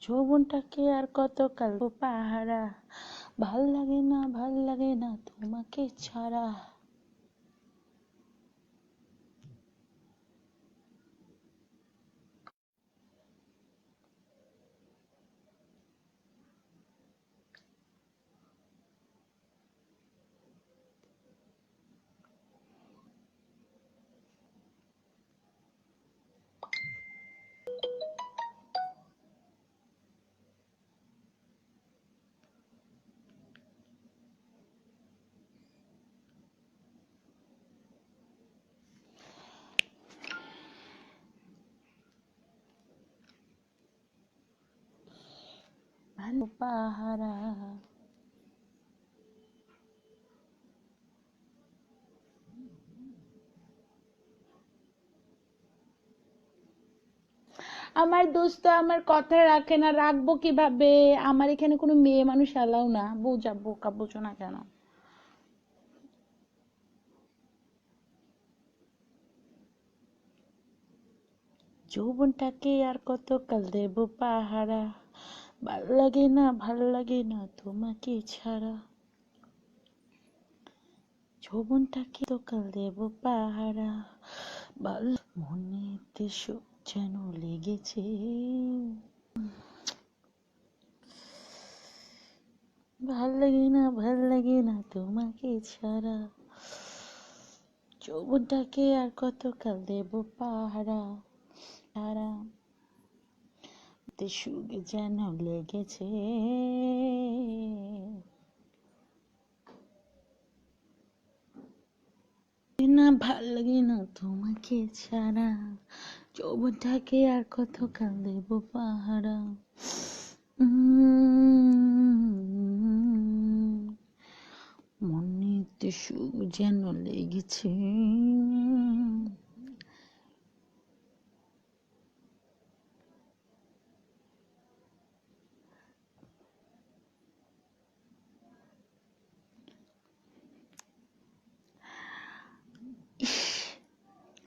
যৌবনটাকে আর কত কাল পাহারা, ভাল লাগে না তোমাকে ছাড়া। ভালো পাহারা। আমার দোস্ত আমার কথা রাখে না, রাখবো কিভাবে? আমার এখানে কোনো মেয়ে মানুষ এলাও না, বোকা বোঝো না কেন? যৌবনটাকে আর কত কাল দেব পাহারা, ভাল লাগে না তোমাকে ছাড়া। যৌবনটাকে তো কাল দেব পাহারা, ভাল মনেতে সুখ যেন লেগেছে। ভাল লাগে না তোমাকে ছাড়া। যৌবনটাকে আর কত কাল দেব পাহারা, সারা তে সুখ যেন লেগেছে। ভাল লাগে না তোমাকে ছাড়া। যৌবনটাকে আর কত কাল দেব পাহারা। মনেতে সুখ যেন লেগেছে।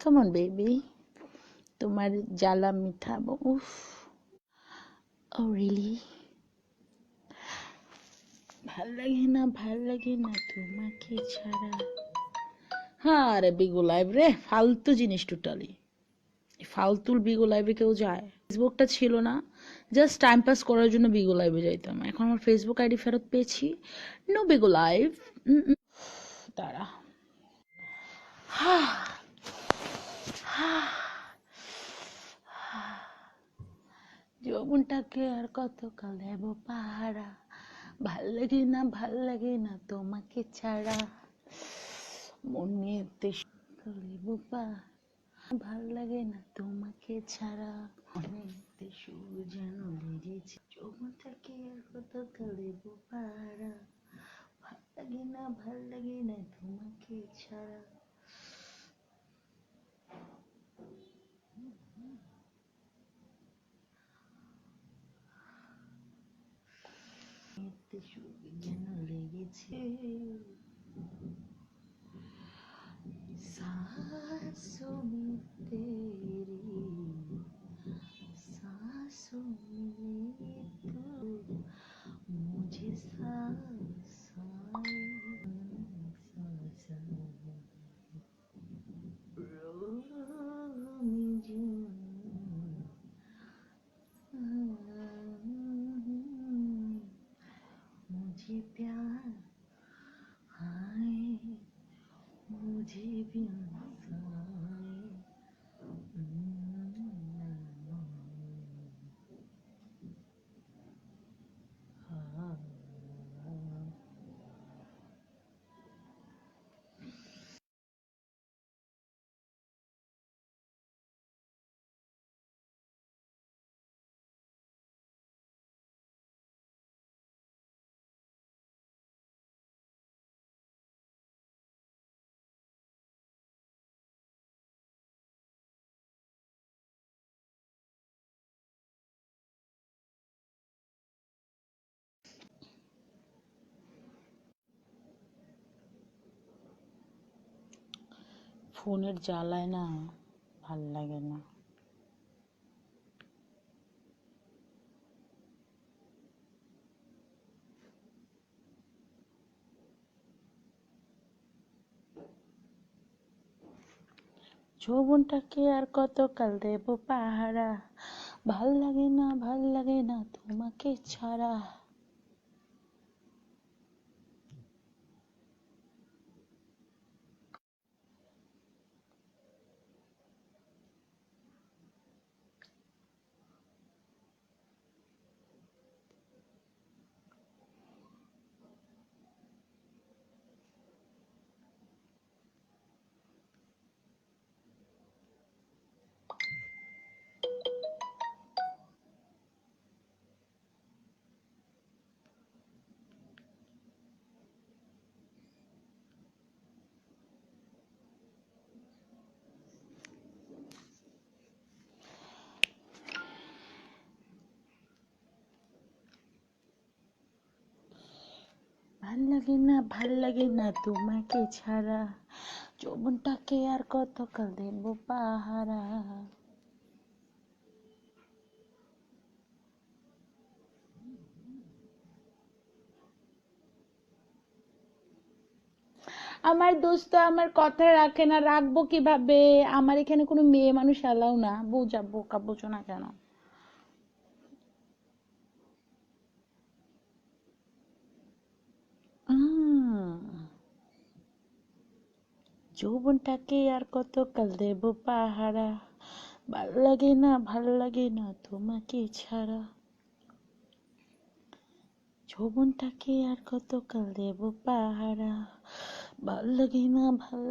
Come on, baby. তোমার জ্বালা মিঠাবো। উফ। Oh, really? ভাল লাগে না তোমাকে ছাড়া। হ্যাঁ রে বিগো লাইভ রে, ফালতু জিনিস টোটালি। ফালতুর বিগো লাইভে কেউ যায়? ফেসবুকটা ছিল না, জাস্ট টাইম পাস করার জন্য বিগো লাইভে যাইতাম। এখন আমার ফেসবুক আইডি ফেরত পেয়েছি, নো বিগো লাইভ। তারা যৌবনটাকে আর কত কাল দেব পাহারা, ভাল লাগে না তোমাকে ছাড়া। মনেতে দেব পাহারা, ভাল লাগে না তোমাকে ছাড়া। মনেতে সুর যেন লেগেছে। যৌবনটাকে আর কত কাল দেব পাহারা, ভাল লাগে না তোমাকে ছাড়া। মনেতে সুর যেন লেগেছে। सांसों में तेरी, सांसों में तू, मुझे सांस आए, सांस आए, रोह में जो मुझे प्यार आए, मुझे प्यास आए। ফোনের জ্বালায় না, ভাল লাগে না। যৌবনটাকে আর কতকাল দেব পাহারা, ভাল লাগে না তোমাকে ছাড়া। ভাল লাগে না তোমাকে ছাড়া, যৌবনটাকে আর কতকাল দেব পাহারা। আমার দোস্ত আমার কথা রাখে না, রাখবো কিভাবে? আমার এখানে কোনো মেয়ে মানুষ এলাও না, বোঝা বোকা বোঝো না কেন? যৌবনটাকে আর কতকাল দেব পাহারা, ভাল লাগে না তোমাকে ছাড়া। যৌবনটাকে আর কতকাল দেব পাহারা, ভাল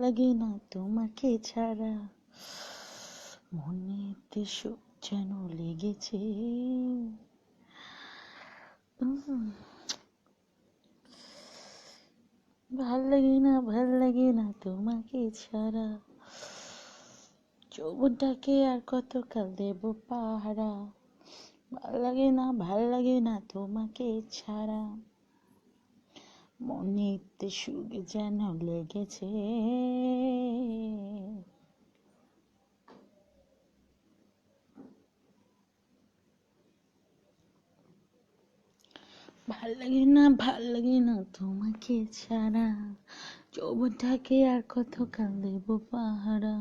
লাগে না তোমাকে ছাড়া। মনেতে সুখ যেন লেগেছে। উম, ভাল লাগে না তোমাকে ছাড়া। যৌবনটাকে আর কতকাল দেব পাহারা, ভাল লাগে না তোমাকে ছাড়া। মনেতে সুখ যেন লেগেছে। ভাল লাগে না তোমাকে ছাড়া। যৌবনটাকে আর কতকাল দেব পাহারা।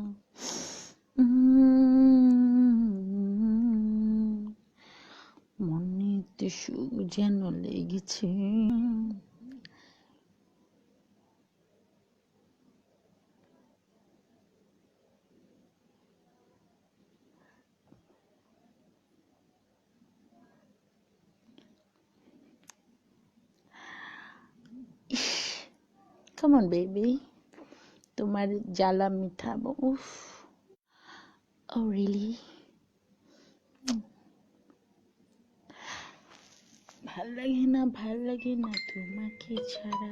মনেতে সুখ যেন লেগেছে। Come on, baby. তোমার জ্বালা মিঠাবো। উফ। Oh, really? ভাল লাগে না তোমাকে ছাড়া।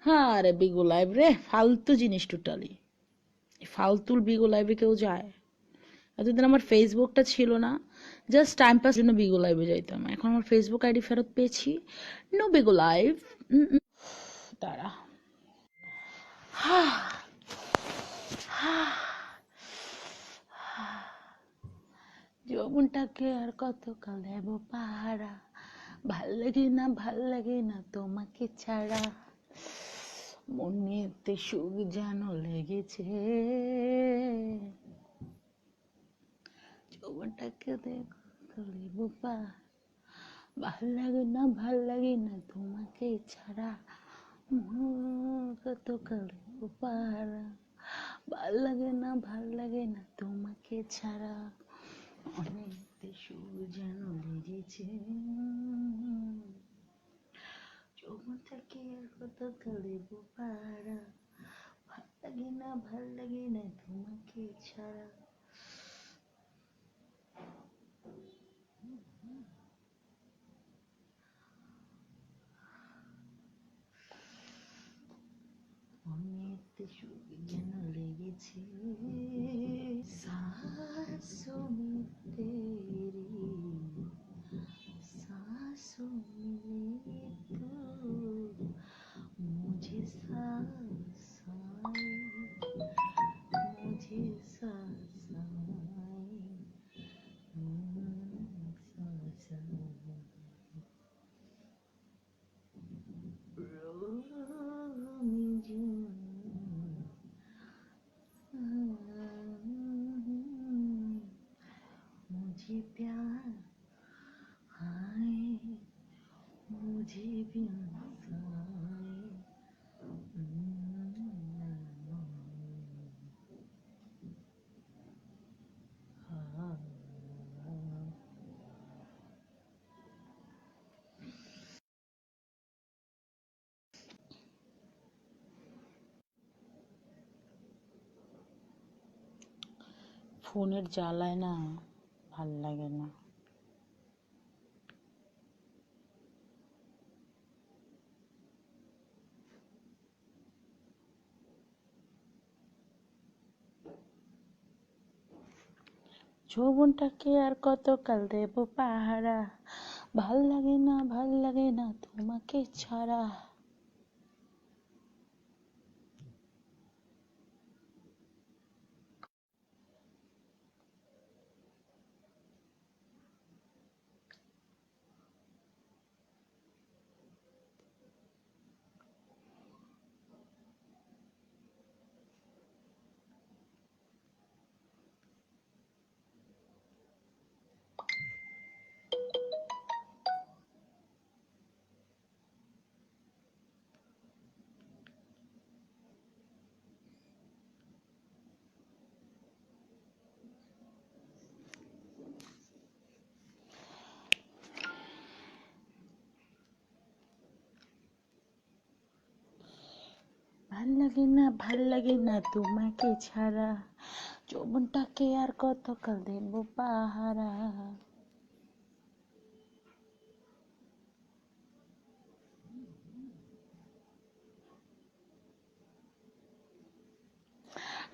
হ্যাঁ রে বিগো লাইভ রে, ফালতু জিনিস টোটালি। ফালতুর বিগো লাইভে কেউ যায়? এতদিন আমার ফেসবুকটা ছিল না, জাস্ট টাইম পাস জন্য বিগো লাইভে যাইতাম। এখন আমার ফেসবুক আইডি ফেরত পেয়েছি, নো বিগো লাইভ। তারা যৌবনটাকে আর কতকাল দেব পাহারা, ভাল লাগে না তোমাকে ছাড়া। মনেতে সুখ যেন লেগেছে। যৌবনটাকে দেব ভাল লাগে না তোমাকে ছাড়া। কতকাল দেব পাহারা, ভাল লাগে না তোমাকে ছাড়া। অনেকতে সুর যেন লেগেছে। যৌবনটাকে আর কতকাল দেব পাহারা, ভাল লাগে না তোমাকে ছাড়া। অনেকতে সুর যেন লেগেছে। सांसों में तेरी, सांसों में तू, मुझे सांसाए, मुझे सांसाए, सांसाए। रोज ये प्यार हाय मुझे भी हंसाए हाँ। ফোনের জ্বালায় না ভাল লাগে না। যৌবনটাকে আর কত কাল দেব পাহারা, ভাল লাগে না তোমাকে ছাড়া। ভাল লাগে না তোমাকে ছাড়া, যৌবনটাকে আর কত কাল দেব পাহারা।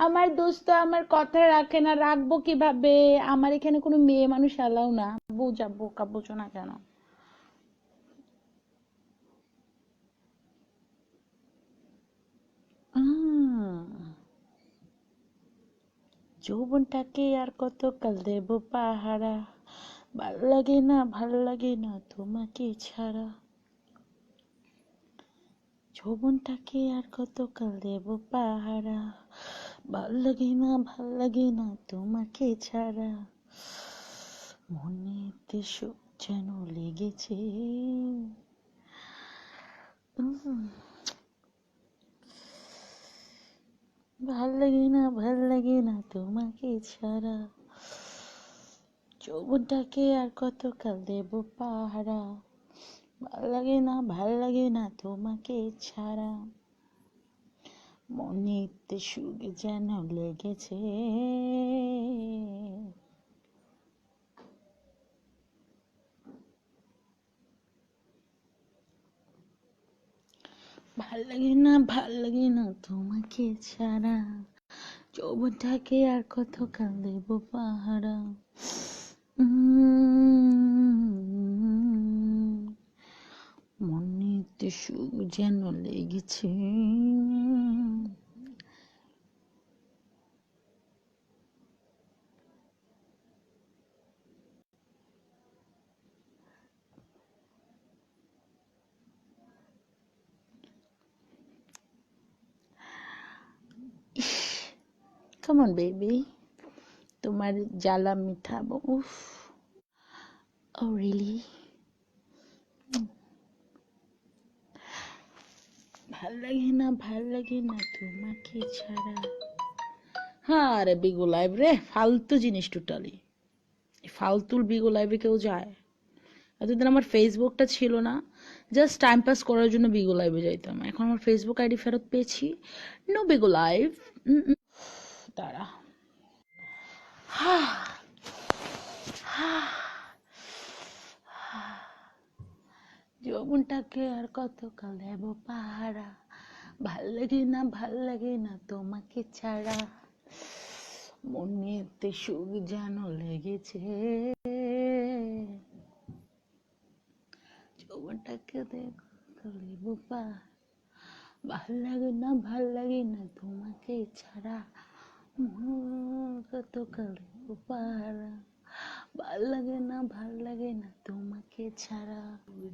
আমার দোস্ত আমার কথা রাখে না, রাখবো কিভাবে? আমার এখানে কোনো মেয়ে মানুষ এলাও না। বোঝা বোকা বোঝো না কেন? যৌবনটাকে আর কত কাল দেব পাহারা, ভাল লাগে না তোমাকে ছাড়া। যৌবনটাকে আর কত কাল দেব পাহারা, ভাল লাগে না তোমাকে ছাড়া। মনেতে সুখ যেন লেগেছে। ভাল লাগে না তোমাকে ছাড়া। যৌবনটাকে আর কত কাল দেব পাহারা, ভাল লাগে না তোমাকে ছাড়া। মনেতে সুখ যেন লেগেছে। ভাল লাগে না তোমাকে ছাড়া। যৌবনটাকে আর কত কাল দেব পাহারা। মনেতে সুখ যেন লেগেছে। Come on, baby. তোমার জ্বালা মিঠাবো। উফ। Oh, really? ভাল লাগে না তোমাকে ছাড়া। হ্যাঁ রে বিগো লাইভ রে, ফালতু জিনিস টোটালি। ফালতুর বিগো লাইভে কেউ যায়? এতদিন আমার ফেসবুকটা ছিল না, জাস্ট টাইম পাস করার জন্য বিগো লাইভে যাইতাম। এখন আমার ফেসবুক আইডি ফেরত পেয়েছি, নো বিগো লাইভ। দাঁড়া। যৌবনটাকে আর কত কাল দেব পাহারা, ভাল লাগে না তোমাকে ছাড়া। মনেতে সুখ যেন লেগেছে। যৌবনটাকে দেব ভাল লাগে না তোমাকে ছাড়া। কত কাল দেব পাহারা, ভাল লাগে না তোমাকে ছাড়া।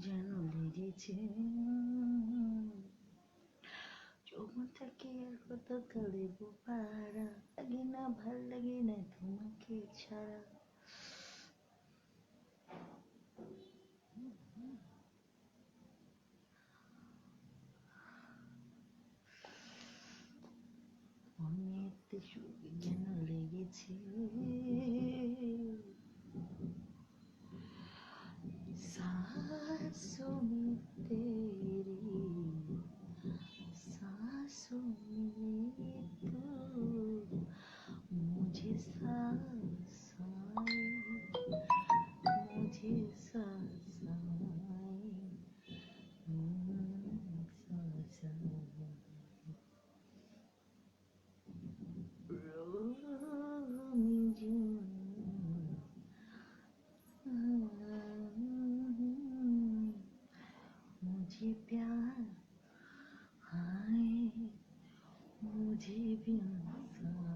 যেন লেগেছে। যৌবনটাকে আর কত কাল দেব পাহারা, ভাল লাগে না তোমাকে ছাড়া। দেখতে শুধু কেন লেগেছে सांसों में तेरी सांसों में तू मुझे सांसाए मुझे सांसाए सांसाए मुझे प्यार आए मुझे प्यार आए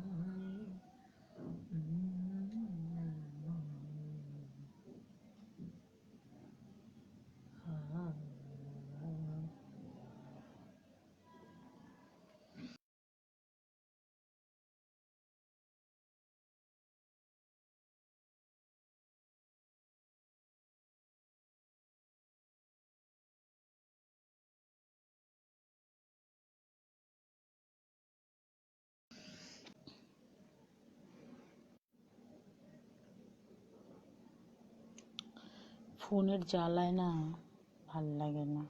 ফোনের জ্বালায় না ভাল লাগে না।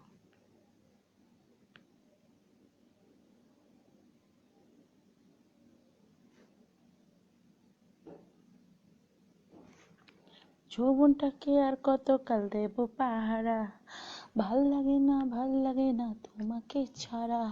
যৌবনটাকে আর কতকাল দেব পাহারা, ভাল লাগে না তোমাকে ছাড়া।